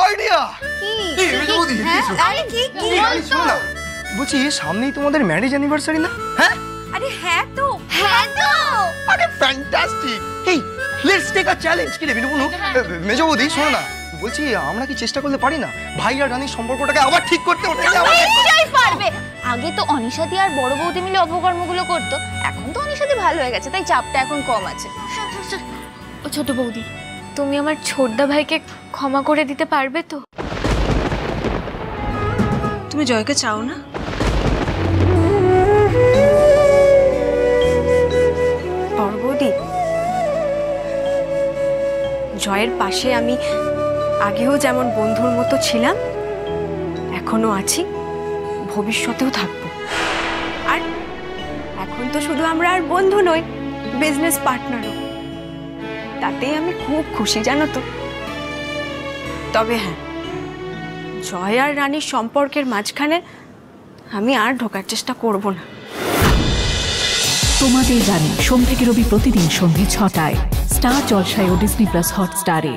Idea বলছি সামনেই তোমাদের ম্যারেজ অ্যানিভার্সারি না? হ্যাঁ আরে হ্যাঁ তো আরে ফ্যান্টাস্টিক। এই লেটস টেক আ চ্যালেঞ্জ। কি রে বিনুবনু, মেজো বৌদি শোনো না, বলছি আমরা কি চেষ্টা করতে পারি না ভাই আর রানীর সম্পর্কটাকে আবার ঠিক করতে? নিশ্চয়ই পারবে। আগে তো অনিশাদি আর বড় বৌদি মিলে অপকর্মগুলো করতো, এখন তো অনিশাদি ভালো হয়ে গেছে, তাই চাপটা এখন কম আছে। ও ছোট বৌদি, তুমি আমার ছোটদা ভাইকে ক্ষমা করে দিতে পারবে তো? তুমি জয়কে চাও না? বড় বৌদি, জয়ের পাশে আমি আগেও যেমন বন্ধুর মতো ছিলাম, এখনো আছি, ভবিষ্যতেও থাকবো। আর এখন তো শুধু আমরা আর বন্ধু নই, বিজনেস পার্টনারও। তাতেই আমি খুব খুশি, জানো তো। তবে হ্যাঁ, জয় আর রানীর সম্পর্কের মাঝখানে আমি আর ঢোকার চেষ্টা করব না। তোমাদের রানী সোম থেকে রবি প্রতিদিন সন্ধ্যে ৬টায় স্টার জলসায় ও ডিজনি প্লাস হটস্টারে।